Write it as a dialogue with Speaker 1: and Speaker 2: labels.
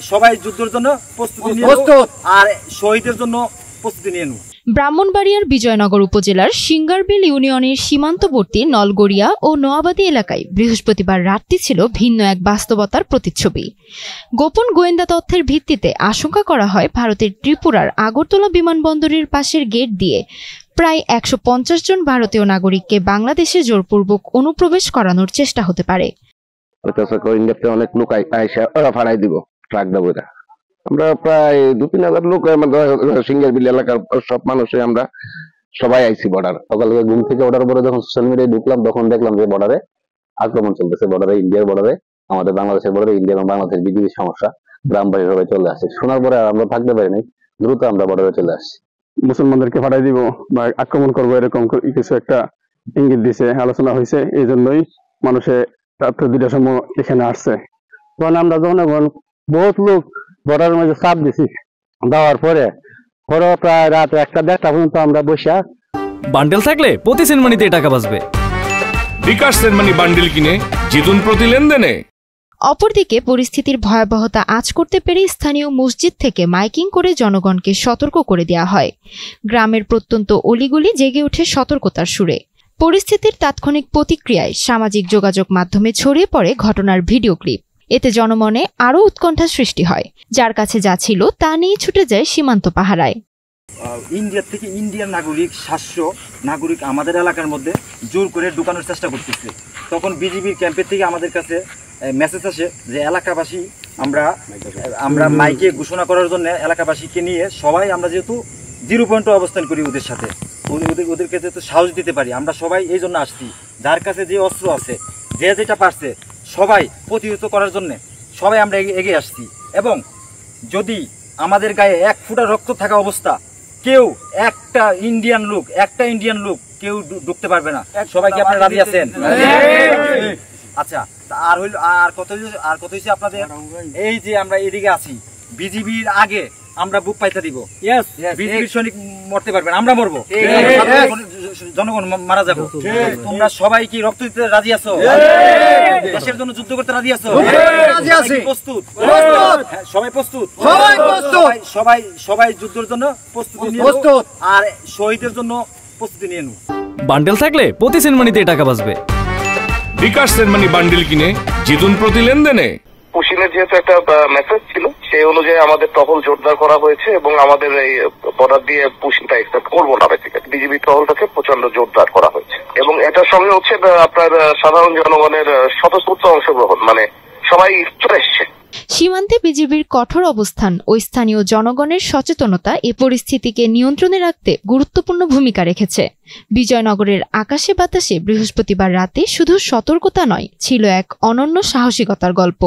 Speaker 1: সবাই যুদ্ধের জন্য প্রস্তুতি আর শহীদের জন্য প্রস্তুতি নিয়ে নেব।
Speaker 2: ব্রাহ্মণবাড়িয়ার বিজয়নগর উপজেলার সিঙ্গারবিল ইউনিয়নের সীমান্তবর্তী নলগড়িয়া ও নোয়াবাদী এলাকায় বৃহস্পতিবার রাতটি ছিল ভিন্ন এক বাস্তবতার প্রতিচ্ছবি। গোপন গোয়েন্দা তথ্যের ভিত্তিতে আশঙ্কা করা হয় ভারতের ত্রিপুরার আগরতলা বিমানবন্দরের পাশের গেট দিয়ে প্রায় ১৫০ জন ভারতীয় নাগরিককে বাংলাদেশে জোরপূর্বক অনুপ্রবেশ করানোর চেষ্টা হতে পারে।
Speaker 3: অনেক লোক ফাড়াই দিব ট্রাক দেবো। আমরা প্রায় ২-৩ হাজার লোক সিঙ্গারবিল এলাকার সব মানুষে আমরা সবাই আইছি বর্ডার। সকালে ঘুম থেকে ওঠার পরে যখন সোশ্যাল মিডিয়ায় ঢুকলাম তখন দেখলাম যে বর্ডারে আক্রমণ চলতেছে। বর্ডারে ইন্ডিয়ার বর্ডারে, আমাদের বাংলাদেশের বর্ডারে ইন্ডিয়া এবং বাংলাদেশের বিজিবির সমস্যা। গ্রামবাড়ি সবাই চলে আসে। শোনার পরে আমরা থাকতে পারিনি, দ্রুত আমরা বর্ডারে চলে আসছি।
Speaker 4: মুসলমানদেরকে ফাটাই দিব বা আক্রমণ করবো এরকম কিছু একটা ইঙ্গিত দিছে, আলোচনা হয়েছে। এই জন্যই মানুষে রাত্রে ২টার সময় এখানে আসছে। তখন আমরা জনগণ বহুত লোক বর্ডারের মধ্যে চাপ দিছি, দেওয়ার পরে প্রায় রাত ১টা-১.৫টা পর্যন্ত আমরা বসে।
Speaker 5: বান্ডেল থাকলে প্রতি সেনমানিতে টাকা বাঁচবে।
Speaker 6: বিকাশ সেনমানি বান্ডেল কিনে জিতুন প্রতি লেনদেনে।
Speaker 2: অপরদিকে পরিস্থিতির ভয়াবহতা আঁচ করতে পেরে স্থানীয় মসজিদ থেকে মাইকিং করে জনগণকে সতর্ক করে দেওয়া হয়। গ্রামের প্রত্যন্ত অলিগলি জেগে ওঠে সতর্কতার সুরে। পরিস্থিতির তাৎক্ষণিক প্রতিক্রিয়ায় সামাজিক যোগাযোগ মাধ্যমে ছড়িয়ে পড়ে ঘটনার ভিডিও ক্লিপ। এতে জনমনে আরও উৎকণ্ঠা সৃষ্টি হয়। যার কাছে যা ছিল তা নিয়ে ছুটে যায় সীমান্ত পাহারায়।
Speaker 1: ইন্ডিয়া থেকে ইন্ডিয়ান নাগরিক ৭০০ নাগরিক আমাদের এলাকার মধ্যে জোর করে ঢুকানোর চেষ্টা করতেছে। তখন বিজিবির ক্যাম্পের থেকে আমাদের কাছে মেসেজ আসে যে এলাকাবাসী আমরা মাইকে ঘোষণা করার জন্য এলাকাবাসীকে নিয়ে সবাই আমরা যেহেতু 0 পয়েন্টে অবস্থান করি ওদের সাথে, ওদেরকে যেহেতু সাহস দিতে পারি, আমরা সবাই এই জন্য আসছি। যার কাছে যে অস্ত্র আছে, যে যেটা পারছে সবাই প্রতিহত করার জন্য সবাই আমরা এগিয়ে আসছি। এবং যদি আমাদের গায়ে ১ ফুটা রক্ত থাকা অবস্থা কেউ একটা ইন্ডিয়ান লোক কেউ ঢুকতে পারবে না। সবাইকে আপনারা রাজি আছেন? আচ্ছা, আর কত হয়েছে আপনাদের? এই যে আমরা এদিকে আছি, বিজিবির আগে আমরা বুক পাইতে দিব। বিজিবির সৈনিক মরতে পারবেন, আমরা মরবো, জনগণ মারা যাবো। তোমরা সবাই কি রক্ত দিতে রাজি আছো? দেশের জন্য যুদ্ধ করতে রাজি আছো? প্রস্তুত? সবাই প্রস্তুত? সবাই যুদ্ধের জন্য প্রস্তুতি নিয়ে আর শহীদের জন্য প্রস্তুতি নিয়ে নেব।
Speaker 5: বান্ডেল থাকলে প্রতি সেনমানিতে টাকা বাঁচবে।
Speaker 6: বিকাশ সেনমানি বান্ডেল কিনে জিতুন প্রতি লেনদেনে।
Speaker 7: পুশিনের যেহেতু একটা মেসেজ ছিল, সেই অনুযায়ী আমাদের টহল জোরদার করা হয়েছে এবং আমাদের এই বর্ডার দিয়ে পুশিনটা একসেপ্ট করবো না। বিজিবি টহলটাকে প্রচন্ড জোরদার করা হয়েছে এবং এটার সঙ্গে হচ্ছে আপনার সাধারণ জনগণের স্বতঃস্ফূর্ত অংশগ্রহণ, মানে সবাই চলে এসছে।
Speaker 2: সীমান্তে বিজিবির কঠোর অবস্থান ও স্থানীয় জনগণের সচেতনতা এ পরিস্থিতিকে নিয়ন্ত্রণে রাখতে গুরুত্বপূর্ণ ভূমিকা রেখেছে। বিজয়নগরের আকাশে বাতাসে বৃহস্পতিবার রাতে শুধু সতর্কতা নয়, ছিল এক অনন্য সাহসিকতার গল্প।